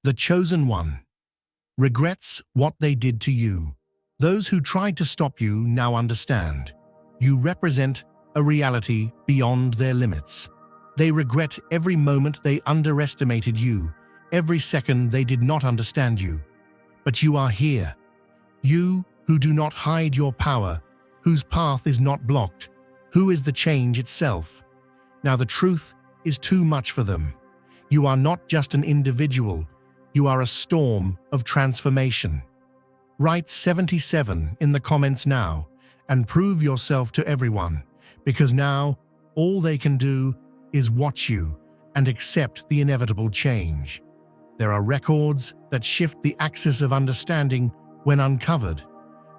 The chosen one regrets what they did to you. Those who tried to stop you now understand. You represent a reality beyond their limits. They regret every moment they underestimated you, every second they did not understand you. But you are here. You who do not hide your power, whose path is not blocked, who is the change itself. Now the truth is too much for them. You are not just an individual. You are a storm of transformation. Write 77 in the comments now and prove yourself to everyone, because now all they can do is watch you and accept the inevitable change. There are records that shift the axis of understanding when uncovered.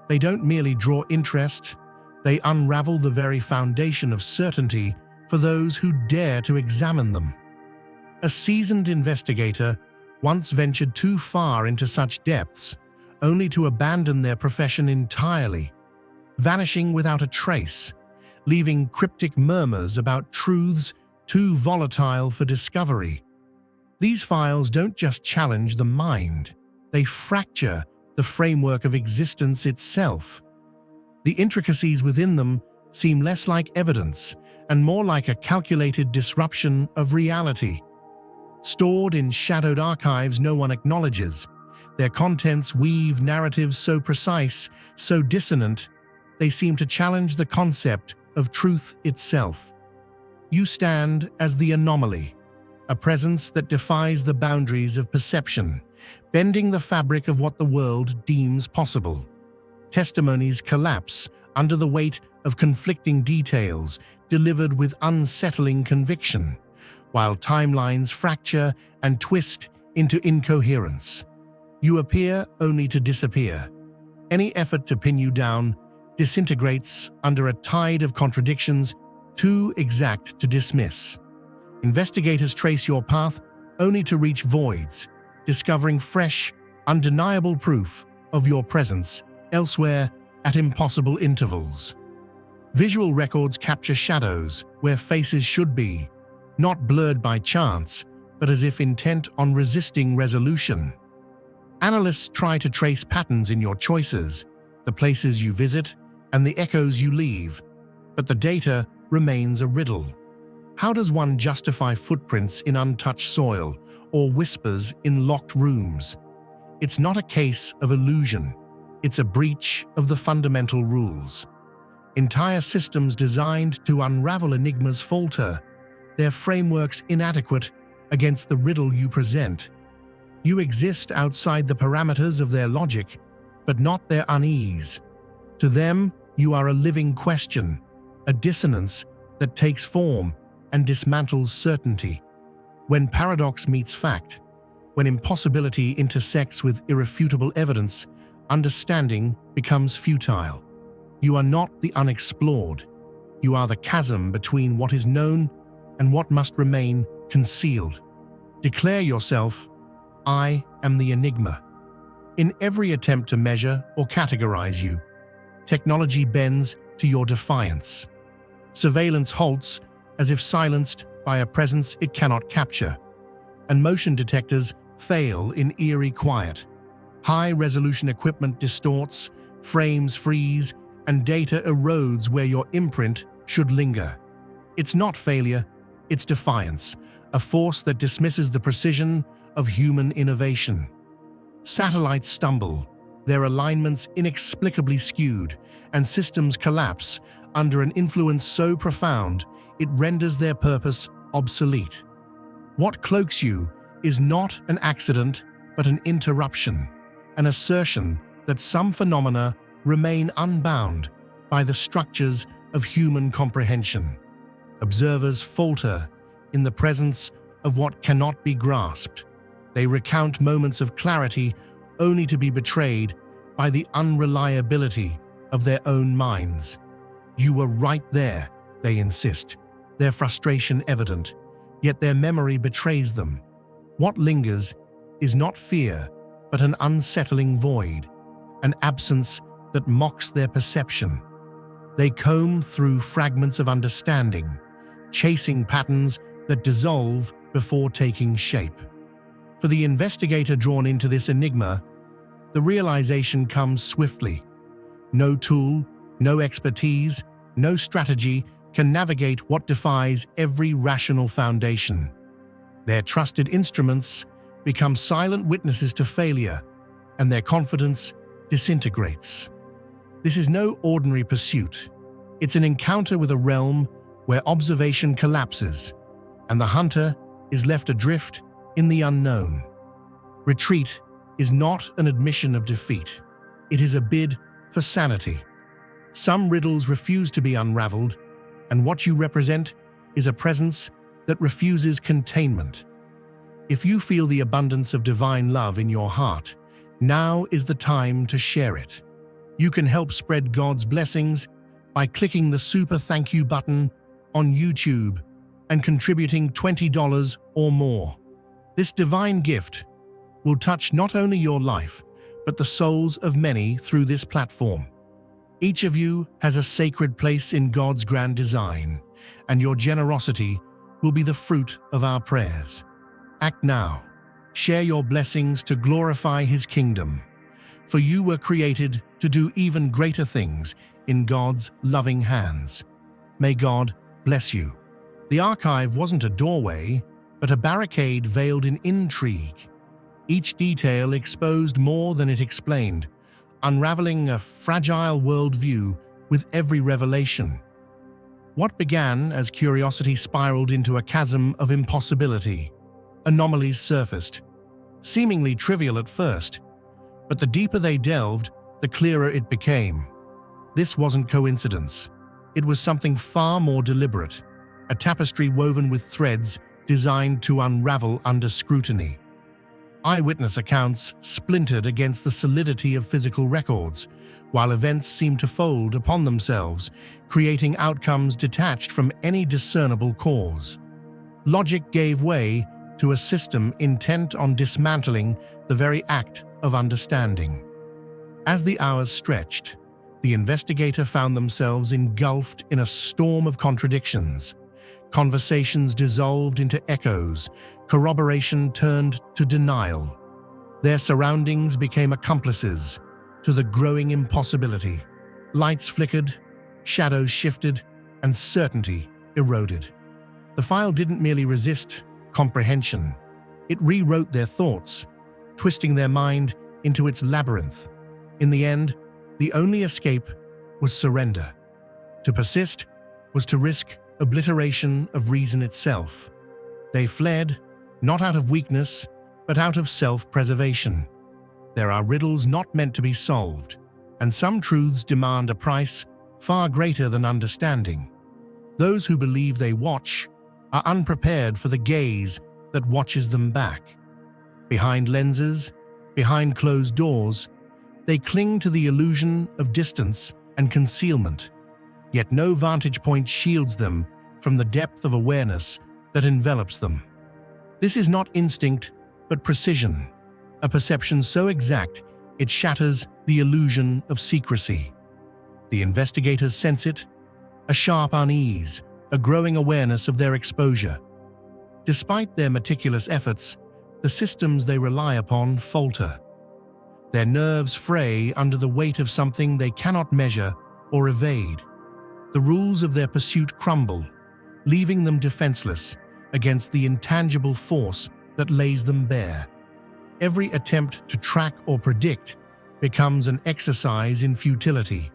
They don't merely draw interest, they unravel the very foundation of certainty for those who dare to examine them. A seasoned investigator once ventured too far into such depths, only to abandon their profession entirely, vanishing without a trace, leaving cryptic murmurs about truths too volatile for discovery. These files don't just challenge the mind, they fracture the framework of existence itself. The intricacies within them seem less like evidence and more like a calculated disruption of reality. Stored in shadowed archives no one acknowledges, their contents weave narratives so precise, so dissonant, they seem to challenge the concept of truth itself. You stand as the anomaly, a presence that defies the boundaries of perception, bending the fabric of what the world deems possible. Testimonies collapse under the weight of conflicting details delivered with unsettling conviction, while timelines fracture and twist into incoherence. You appear only to disappear. Any effort to pin you down disintegrates under a tide of contradictions too exact to dismiss. Investigators trace your path only to reach voids, discovering fresh, undeniable proof of your presence elsewhere at impossible intervals. Visual records capture shadows where faces should be, not blurred by chance, but as if intent on resisting resolution. Analysts try to trace patterns in your choices, the places you visit, and the echoes you leave, but the data remains a riddle. How does one justify footprints in untouched soil or whispers in locked rooms? It's not a case of illusion, it's a breach of the fundamental rules. Entire systems designed to unravel enigmas falter, their frameworks inadequate against the riddle you present. You exist outside the parameters of their logic, but not their unease. To them, you are a living question, a dissonance that takes form and dismantles certainty. When paradox meets fact, when impossibility intersects with irrefutable evidence, understanding becomes futile. You are not the unexplored. You are the chasm between what is known and what must remain concealed. Declare yourself, I am the enigma. In every attempt to measure or categorize you, technology bends to your defiance. Surveillance halts as if silenced by a presence it cannot capture, and motion detectors fail in eerie quiet. High-resolution equipment distorts, frames freeze, and data erodes where your imprint should linger. It's not failure, it's defiance, a force that dismisses the precision of human innovation. Satellites stumble, their alignments inexplicably skewed, and systems collapse under an influence so profound it renders their purpose obsolete. What cloaks you is not an accident, but an interruption, an assertion that some phenomena remain unbound by the structures of human comprehension. Observers falter in the presence of what cannot be grasped. They recount moments of clarity only to be betrayed by the unreliability of their own minds. You were right there, they insist, their frustration evident, yet their memory betrays them. What lingers is not fear, but an unsettling void, an absence that mocks their perception. They comb through fragments of understanding, chasing patterns that dissolve before taking shape. For the investigator drawn into this enigma, the realization comes swiftly. No tool, no expertise, no strategy can navigate what defies every rational foundation. Their trusted instruments become silent witnesses to failure, and their confidence disintegrates. This is no ordinary pursuit. It's an encounter with a realm where observation collapses, and the hunter is left adrift in the unknown. Retreat is not an admission of defeat. It is a bid for sanity. Some riddles refuse to be unraveled, and what you represent is a presence that refuses containment. If you feel the abundance of divine love in your heart, now is the time to share it. You can help spread God's blessings by clicking the super thank you button on YouTube and contributing $20 or more. This divine gift will touch not only your life, but the souls of many through this platform. Each of you has a sacred place in God's grand design, and your generosity will be the fruit of our prayers. Act now. Share your blessings to glorify His kingdom, for you were created to do even greater things in God's loving hands. May God bless you. The archive wasn't a doorway, but a barricade veiled in intrigue. Each detail exposed more than it explained, unraveling a fragile worldview with every revelation. What began as curiosity spiraled into a chasm of impossibility. Anomalies surfaced, seemingly trivial at first, but the deeper they delved, the clearer it became. This wasn't coincidence. It was something far more deliberate, a tapestry woven with threads designed to unravel under scrutiny. Eyewitness accounts splintered against the solidity of physical records, while events seemed to fold upon themselves, creating outcomes detached from any discernible cause. Logic gave way to a system intent on dismantling the very act of understanding. As the hours stretched, the investigator found themselves engulfed in a storm of contradictions. Conversations dissolved into echoes, corroboration turned to denial. Their surroundings became accomplices to the growing impossibility. Lights flickered, shadows shifted, and certainty eroded. The file didn't merely resist comprehension. It rewrote their thoughts, twisting their mind into its labyrinth. In the end, the only escape was surrender. To persist was to risk obliteration of reason itself. They fled, not out of weakness, but out of self-preservation. There are riddles not meant to be solved, and some truths demand a price far greater than understanding. Those who believe they watch are unprepared for the gaze that watches them back. Behind lenses, behind closed doors, they cling to the illusion of distance and concealment. Yet no vantage point shields them from the depth of awareness that envelops them. This is not instinct, but precision, a perception so exact it shatters the illusion of secrecy. The investigators sense it, a sharp unease, a growing awareness of their exposure. Despite their meticulous efforts, the systems they rely upon falter. Their nerves fray under the weight of something they cannot measure or evade. The rules of their pursuit crumble, leaving them defenseless against the intangible force that lays them bare. Every attempt to track or predict becomes an exercise in futility.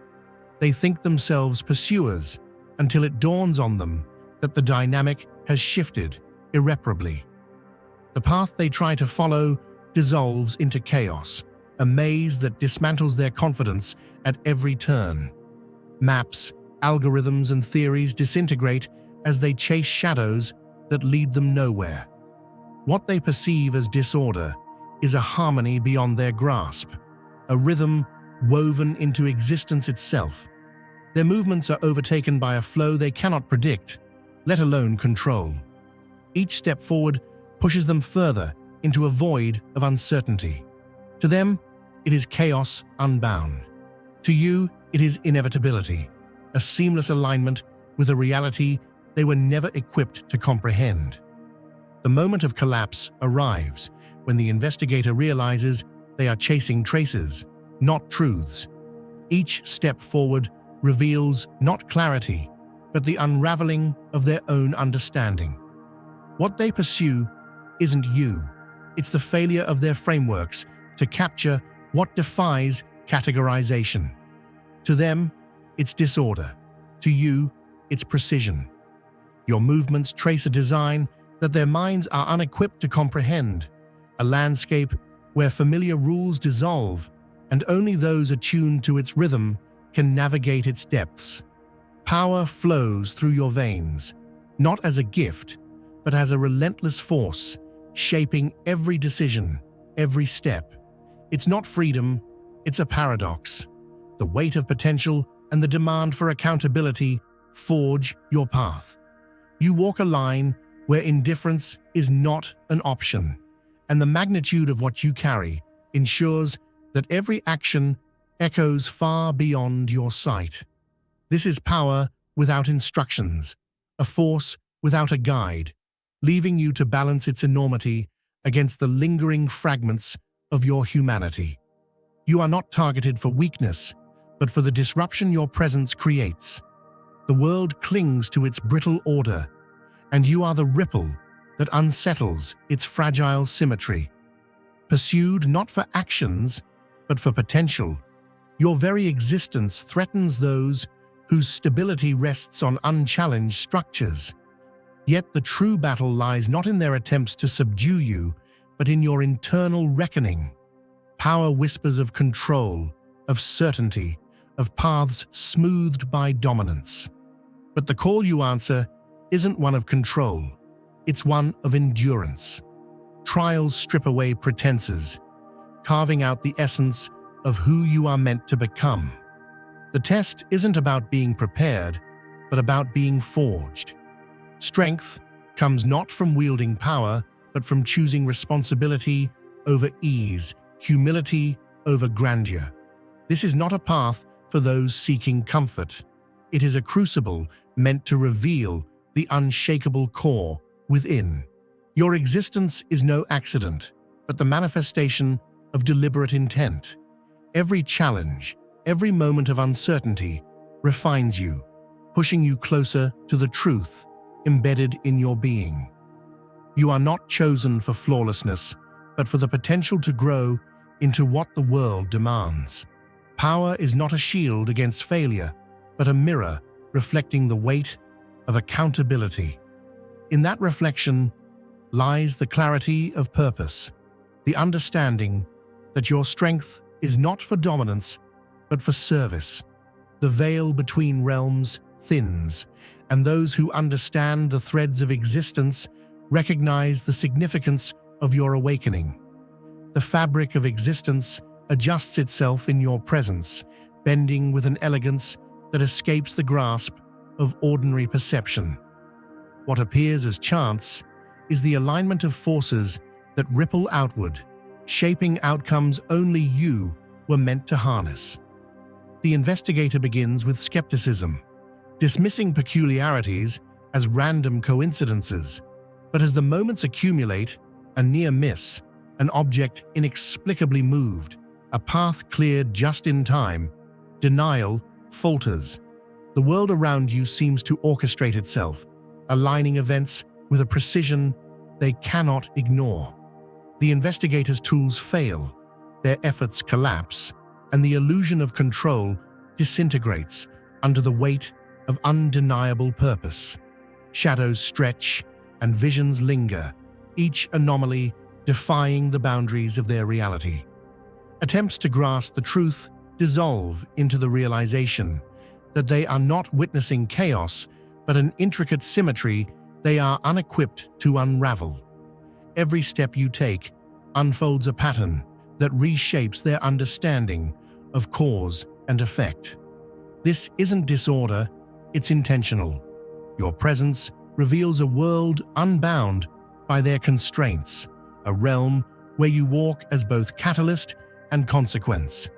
They think themselves pursuers until it dawns on them that the dynamic has shifted irreparably. The path they try to follow dissolves into chaos, a maze that dismantles their confidence at every turn. Maps, algorithms, and theories disintegrate as they chase shadows that lead them nowhere. What they perceive as disorder is a harmony beyond their grasp, a rhythm woven into existence itself. Their movements are overtaken by a flow they cannot predict, let alone control. Each step forward pushes them further into a void of uncertainty. To them, it is chaos unbound. To you, it is inevitability, a seamless alignment with a reality they were never equipped to comprehend. The moment of collapse arrives when the investigator realizes they are chasing traces, not truths. Each step forward reveals not clarity, but the unraveling of their own understanding. What they pursue isn't you, it's the failure of their frameworks to capture what defies categorization. To them, it's disorder. To you, it's precision. Your movements trace a design that their minds are unequipped to comprehend, a landscape where familiar rules dissolve, and only those attuned to its rhythm can navigate its depths. Power flows through your veins, not as a gift, but as a relentless force, shaping every decision, every step. It's not freedom, it's a paradox. The weight of potential and the demand for accountability forge your path. You walk a line where indifference is not an option, and the magnitude of what you carry ensures that every action echoes far beyond your sight. This is power without instructions, a force without a guide, leaving you to balance its enormity against the lingering fragments of your humanity. You are not targeted for weakness, but for the disruption your presence creates. The world clings to its brittle order, and you are the ripple that unsettles its fragile symmetry. Pursued not for actions, but for potential, your very existence threatens those whose stability rests on unchallenged structures. Yet the true battle lies not in their attempts to subdue you, but in your internal reckoning. Power whispers of control, of certainty, of paths smoothed by dominance. But the call you answer isn't one of control, it's one of endurance. Trials strip away pretenses, carving out the essence of who you are meant to become. The test isn't about being prepared, but about being forged. Strength comes not from wielding power, but from choosing responsibility over ease, humility over grandeur. This is not a path for those seeking comfort. It is a crucible meant to reveal the unshakable core within. Your existence is no accident, but the manifestation of deliberate intent. Every challenge, every moment of uncertainty refines you, pushing you closer to the truth embedded in your being. You are not chosen for flawlessness, but for the potential to grow into what the world demands. Power is not a shield against failure, but a mirror reflecting the weight of accountability. In that reflection lies the clarity of purpose, the understanding that your strength is not for dominance, but for service. The veil between realms thins, and those who understand the threads of existence recognize the significance of your awakening. The fabric of existence adjusts itself in your presence, bending with an elegance that escapes the grasp of ordinary perception. What appears as chance is the alignment of forces that ripple outward, shaping outcomes only you were meant to harness. The investigator begins with skepticism, dismissing peculiarities as random coincidences. But as the moments accumulate, a near miss, an object inexplicably moved, a path cleared just in time, denial falters. The world around you seems to orchestrate itself, aligning events with a precision they cannot ignore. The investigator's tools fail, their efforts collapse, and the illusion of control disintegrates under the weight of undeniable purpose. Shadows stretch and visions linger, each anomaly defying the boundaries of their reality. Attempts to grasp the truth dissolve into the realization that they are not witnessing chaos, but an intricate symmetry they are unequipped to unravel. Every step you take unfolds a pattern that reshapes their understanding of cause and effect. This isn't disorder, it's intentional. Your presence reveals a world unbound by their constraints, a realm where you walk as both catalyst and consequence.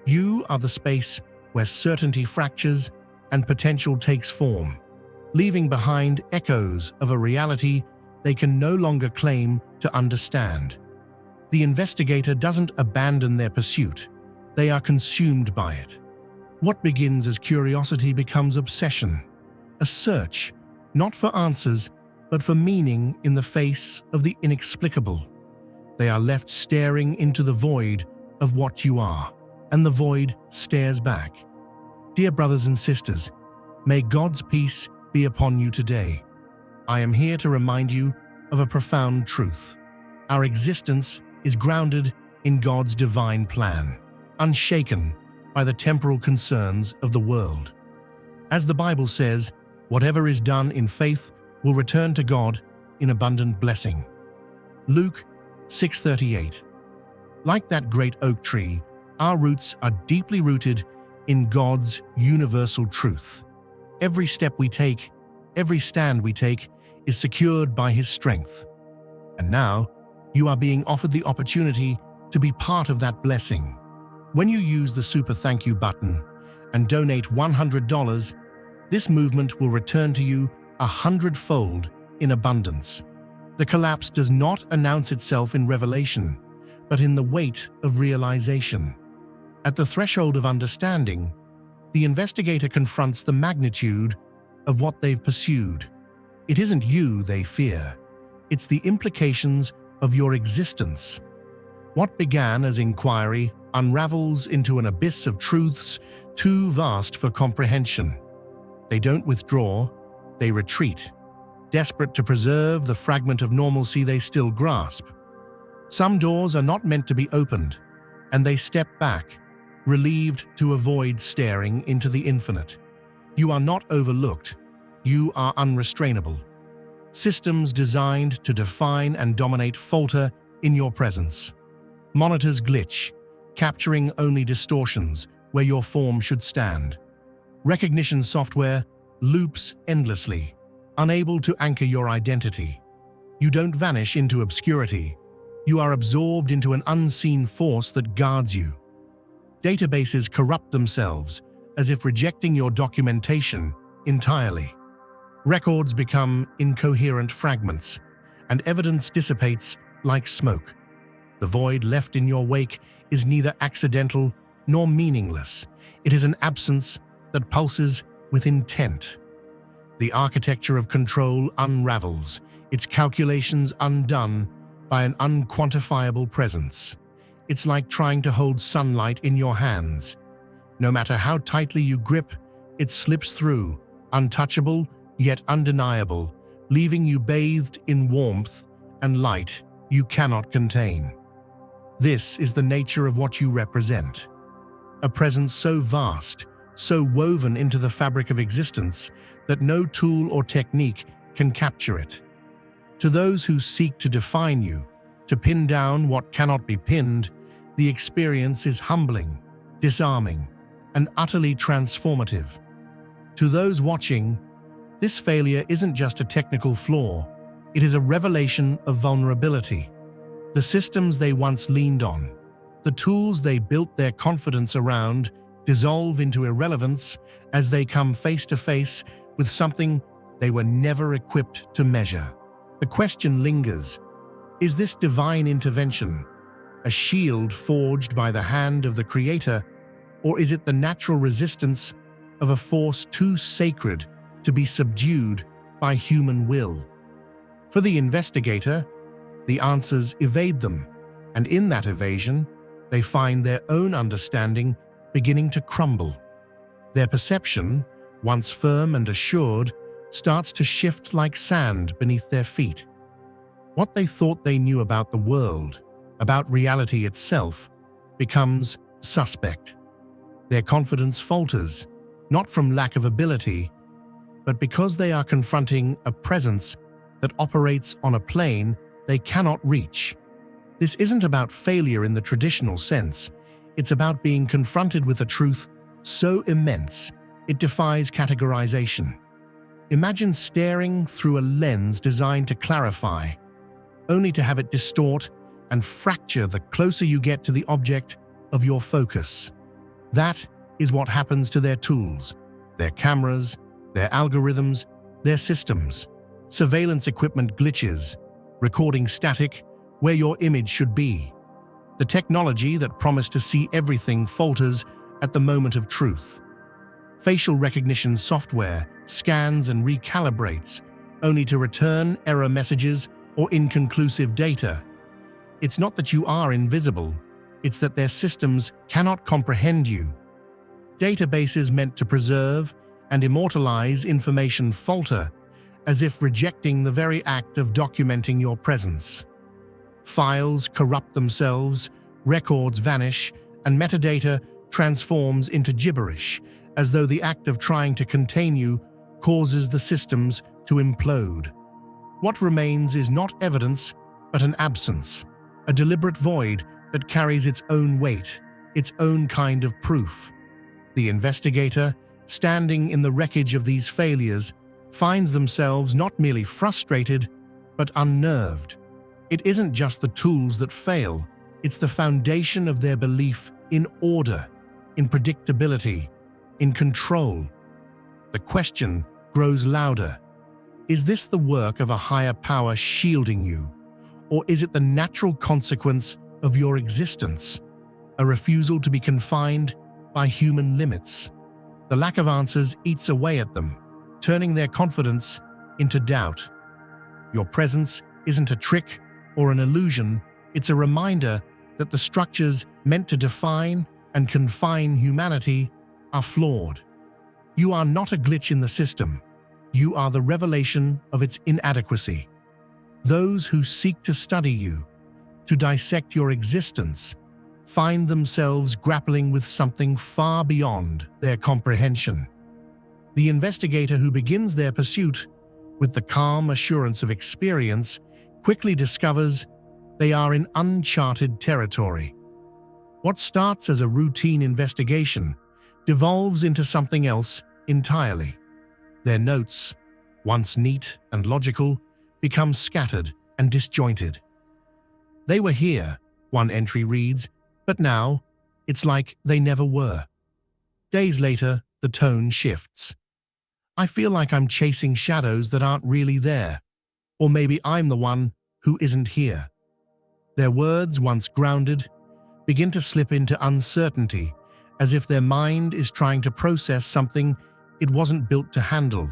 You are the space where certainty fractures and potential takes form, leaving behind echoes of a reality they can no longer claim to understand. The investigator doesn't abandon their pursuit. They are consumed by it. What begins as curiosity becomes obsession, a search, not for answers, but for meaning in the face of the inexplicable. They are left staring into the void of what you are, and the void stares back. Dear brothers and sisters, may God's peace be upon you today. I am here to remind you of a profound truth. Our existence is grounded in God's divine plan, unshaken by the temporal concerns of the world. As the Bible says, whatever is done in faith will return to God in abundant blessing. Luke 6:38. Like that great oak tree, our roots are deeply rooted in God's universal truth. Every step we take, every stand we take, is secured by His strength. And now, you are being offered the opportunity to be part of that blessing. When you use the Super Thank You button and donate $100, this movement will return to you 100-fold in abundance. The collapse does not announce itself in revelation, but in the weight of realization. At the threshold of understanding, the investigator confronts the magnitude of what they've pursued. It isn't you they fear, it's the implications of your existence. What began as inquiry unravels into an abyss of truths too vast for comprehension. They don't withdraw, they retreat, desperate to preserve the fragment of normalcy they still grasp. Some doors are not meant to be opened, and they step back, relieved to avoid staring into the infinite. You are not overlooked, you are unrestrainable. Systems designed to define and dominate falter in your presence. Monitors glitch, capturing only distortions where your form should stand. Recognition software loops endlessly, unable to anchor your identity. You don't vanish into obscurity. You are absorbed into an unseen force that guards you. Databases corrupt themselves, as if rejecting your documentation entirely. Records become incoherent fragments, and evidence dissipates like smoke. The void left in your wake is neither accidental nor meaningless. It is an absence that pulses with intent. The architecture of control unravels, its calculations undone by an unquantifiable presence. It's like trying to hold sunlight in your hands. No matter how tightly you grip, it slips through, untouchable yet undeniable, leaving you bathed in warmth and light you cannot contain. This is the nature of what you represent. A presence so vast, so woven into the fabric of existence, that no tool or technique can capture it. To those who seek to define you, to pin down what cannot be pinned, the experience is humbling, disarming, and utterly transformative. To those watching, this failure isn't just a technical flaw, it is a revelation of vulnerability. The systems they once leaned on, the tools they built their confidence around, dissolve into irrelevance as they come face to face with something they were never equipped to measure. The question lingers: is this divine intervention a shield forged by the hand of the Creator, or is it the natural resistance of a force too sacred to be subdued by human will? For the investigator, the answers evade them, and in that evasion, they find their own understanding beginning to crumble. Their perception, once firm and assured, starts to shift like sand beneath their feet. What they thought they knew about the world, about reality itself, becomes suspect. Their confidence falters, not from lack of ability, but because they are confronting a presence that operates on a plane they cannot reach. This isn't about failure in the traditional sense. It's about being confronted with a truth so immense it defies categorization. Imagine staring through a lens designed to clarify, only to have it distort and fracture the closer you get to the object of your focus. That is what happens to their tools, their cameras, their algorithms, their systems. Surveillance equipment glitches, recording static where your image should be. The technology that promised to see everything falters at the moment of truth. Facial recognition software scans and recalibrates, only to return error messages or inconclusive data. It's not that you are invisible, it's that their systems cannot comprehend you. Databases meant to preserve and immortalize information falter, as if rejecting the very act of documenting your presence. Files corrupt themselves, records vanish, and metadata transforms into gibberish, as though the act of trying to contain you causes the systems to implode. What remains is not evidence, but an absence, a deliberate void that carries its own weight, its own kind of proof. The investigator, standing in the wreckage of these failures, finds themselves not merely frustrated, but unnerved. It isn't just the tools that fail, it's the foundation of their belief in order, in predictability, in control. The question grows louder. Is this the work of a higher power shielding you? Or is it the natural consequence of your existence? A refusal to be confined by human limits? The lack of answers eats away at them, turning their confidence into doubt. Your presence isn't a trick or an illusion, it's a reminder that the structures meant to define and confine humanity are flawed. You are not a glitch in the system. You are the revelation of its inadequacy. Those who seek to study you, to dissect your existence, find themselves grappling with something far beyond their comprehension. The investigator who begins their pursuit with the calm assurance of experience quickly discovers they are in uncharted territory. What starts as a routine investigation devolves into something else entirely. Their notes, once neat and logical, become scattered and disjointed. They were here, one entry reads, but now it's like they never were. Days later, the tone shifts. I feel like I'm chasing shadows that aren't really there. Or maybe I'm the one who isn't here. Their words, once grounded, begin to slip into uncertainty, as if their mind is trying to process something it wasn't built to handle.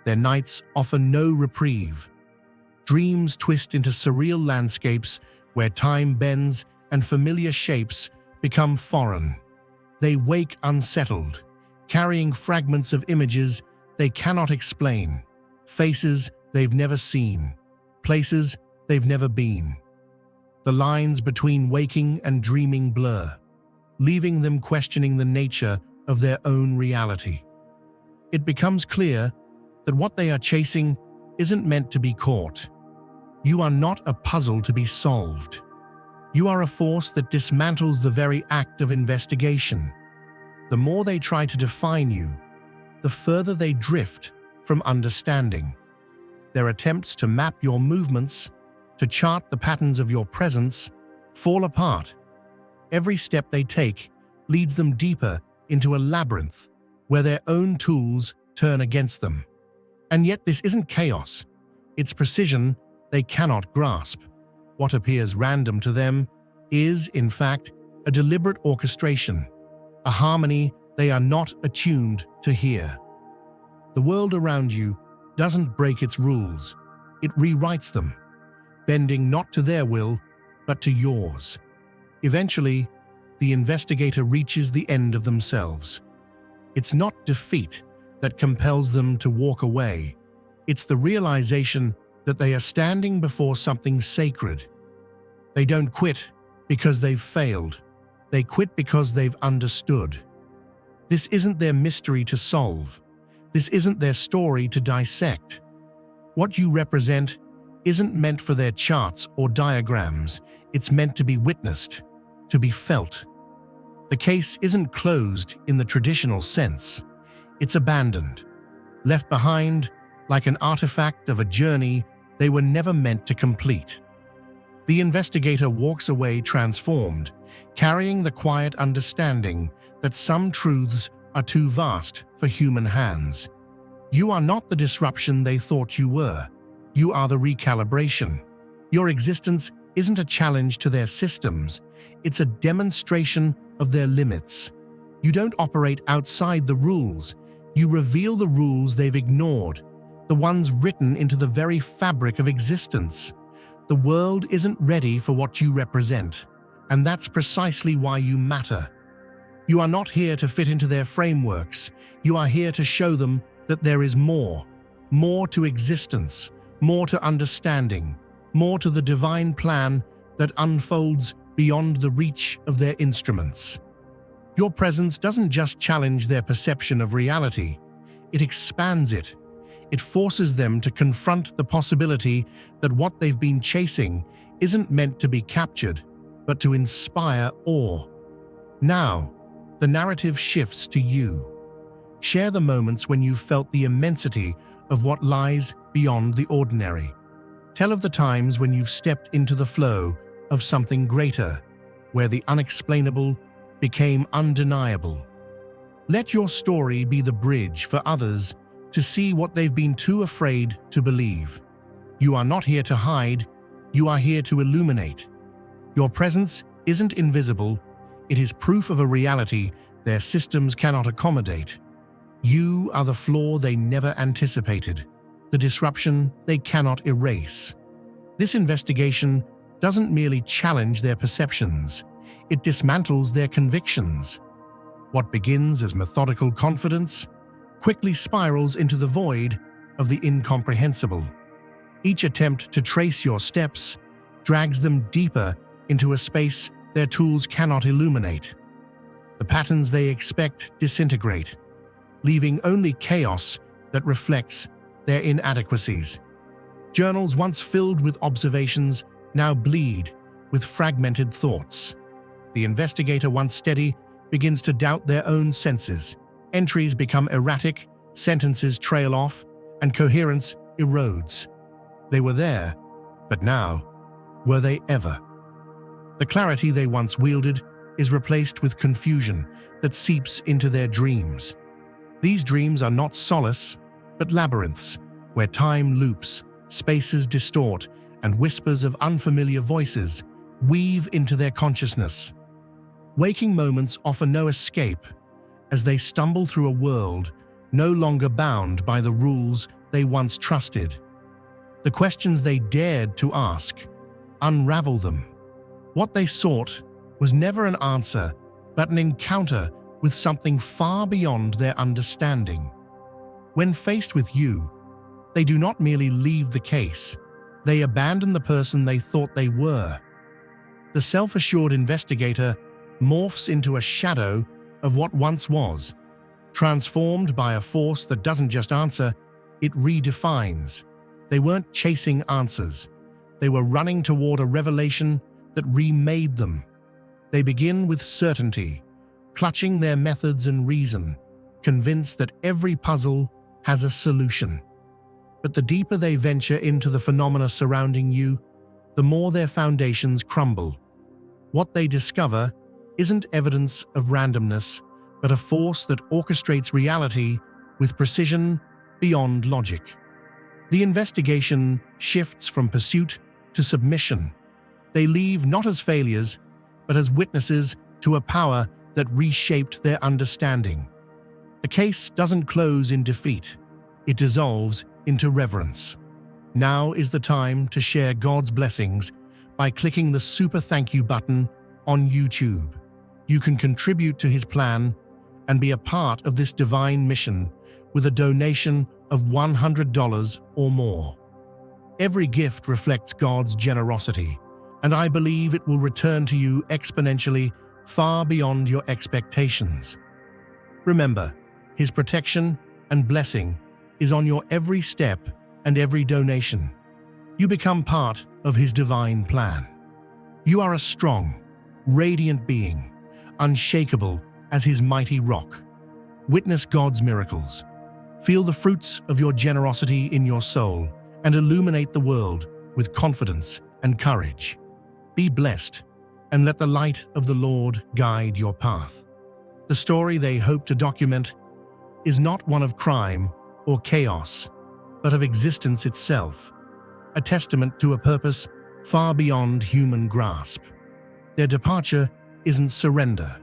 Their nights offer no reprieve. Dreams twist into surreal landscapes where time bends and familiar shapes become foreign. They wake unsettled, carrying fragments of images they cannot explain, faces they've never seen, places they've never been. The lines between waking and dreaming blur, leaving them questioning the nature of their own reality. It becomes clear that what they are chasing isn't meant to be caught. You are not a puzzle to be solved. You are a force that dismantles the very act of investigation. The more they try to define you, the further they drift from understanding. Their attempts to map your movements, to chart the patterns of your presence, fall apart. Every step they take leads them deeper into a labyrinth where their own tools turn against them. And yet this isn't chaos. It's precision they cannot grasp. What appears random to them is, in fact, a deliberate orchestration, a harmony they are not attuned to hear. The world around you doesn't break its rules, it rewrites them, bending not to their will, but to yours. Eventually, the investigator reaches the end of themselves. It's not defeat that compels them to walk away. It's the realization that they are standing before something sacred. They don't quit because they've failed. They quit because they've understood. This isn't their mystery to solve. This isn't their story to dissect. What you represent isn't meant for their charts or diagrams. It's meant to be witnessed, to be felt. The case isn't closed in the traditional sense. It's abandoned, left behind like an artifact of a journey they were never meant to complete. The investigator walks away transformed, carrying the quiet understanding that some truths are too vast for human hands. You are not the disruption they thought you were. You are the recalibration. Your existence isn't a challenge to their systems, it's a demonstration of their limits. You don't operate outside the rules, you reveal the rules they've ignored, the ones written into the very fabric of existence. The world isn't ready for what you represent, and that's precisely why you matter. You are not here to fit into their frameworks, you are here to show them that there is more to existence, more to understanding, more to the divine plan that unfolds beyond the reach of their instruments. Your presence doesn't just challenge their perception of reality, it expands it. It forces them to confront the possibility that what they've been chasing isn't meant to be captured, but to inspire awe. Now, the narrative shifts to you. Share the moments when you felt the immensity of what lies beyond the ordinary. Tell of the times when you've stepped into the flow of something greater, where the unexplainable became undeniable. Let your story be the bridge for others to see what they've been too afraid to believe. You are not here to hide, you are here to illuminate. Your presence isn't invisible, it is proof of a reality their systems cannot accommodate. You are the flaw they never anticipated, the disruption they cannot erase. This investigation doesn't merely challenge their perceptions, it dismantles their convictions. What begins as methodical confidence quickly spirals into the void of the incomprehensible. Each attempt to trace your steps drags them deeper into a space their tools cannot illuminate. The patterns they expect disintegrate, leaving only chaos that reflects their inadequacies. Journals once filled with observations now bleed with fragmented thoughts. The investigator once steady begins to doubt their own senses. Entries become erratic, sentences trail off, and coherence erodes. They were there, but now, were they ever? The clarity they once wielded is replaced with confusion that seeps into their dreams. These dreams are not solace, but labyrinths, where time loops, spaces distort, and whispers of unfamiliar voices weave into their consciousness. Waking moments offer no escape, as they stumble through a world no longer bound by the rules they once trusted. The questions they dared to ask unravel them. What they sought was never an answer, but an encounter with something far beyond their understanding. When faced with you, they do not merely leave the case, they abandon the person they thought they were. The self-assured investigator morphs into a shadow of what once was, transformed by a force that doesn't just answer, it redefines. They weren't chasing answers. They were running toward a revelation that remade them. They begin with certainty, clutching their methods and reason, convinced that every puzzle has a solution. But the deeper they venture into the phenomena surrounding you, the more their foundations crumble. What they discover isn't evidence of randomness, but a force that orchestrates reality with precision beyond logic. The investigation shifts from pursuit to submission. They leave not as failures, but as witnesses to a power that reshaped their understanding. The case doesn't close in defeat, it dissolves into reverence. Now is the time to share God's blessings by clicking the super thank you button on YouTube. You can contribute to His plan and be a part of this divine mission with a donation of $100 or more. Every gift reflects God's generosity, and I believe it will return to you exponentially far beyond your expectations. Remember, His protection and blessing is on your every step and every donation. You become part of His divine plan. You are a strong, radiant being, unshakable as His mighty rock. Witness God's miracles. Feel the fruits of your generosity in your soul and illuminate the world with confidence and courage. Be blessed and let the light of the Lord guide your path. The story they hope to document is not one of crime or chaos, but of existence itself, a testament to a purpose far beyond human grasp. Their departure isn't surrender.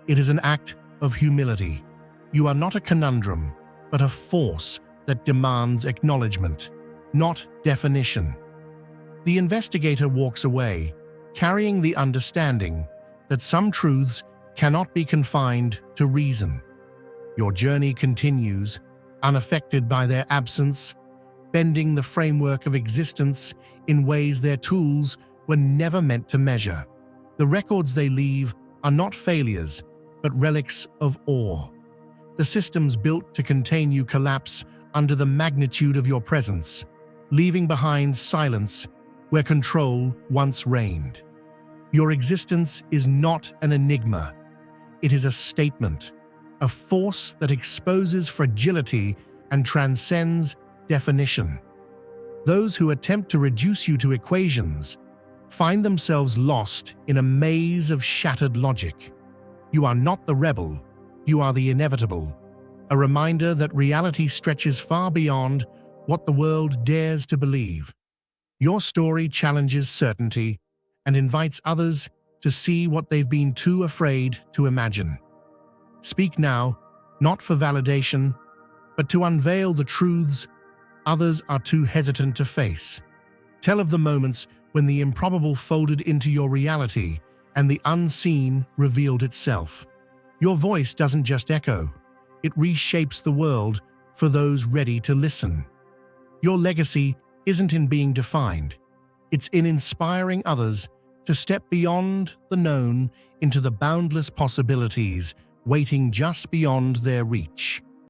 It is an act of humility. You are not a conundrum, but a force that demands acknowledgement, not definition. The investigator walks away, carrying the understanding that some truths cannot be confined to reason. Your journey continues, unaffected by their absence, bending the framework of existence in ways their tools were never meant to measure. The records they leave are not failures, but relics of awe. The systems built to contain you collapse under the magnitude of your presence, leaving behind silence where control once reigned. Your existence is not an enigma. It is a statement, a force that exposes fragility and transcends definition. Those who attempt to reduce you to equations find themselves lost in a maze of shattered logic. You are not the rebel, you are the inevitable, a reminder that reality stretches far beyond what the world dares to believe. Your story challenges certainty and invites others to see what they've been too afraid to imagine. Speak now, not for validation, but to unveil the truths others are too hesitant to face. Tell of the moments when the improbable folded into your reality and the unseen revealed itself. Your voice doesn't just echo, it reshapes the world for those ready to listen. Your legacy isn't in being defined, it's in inspiring others to step beyond the known into the boundless possibilities waiting just beyond their reach.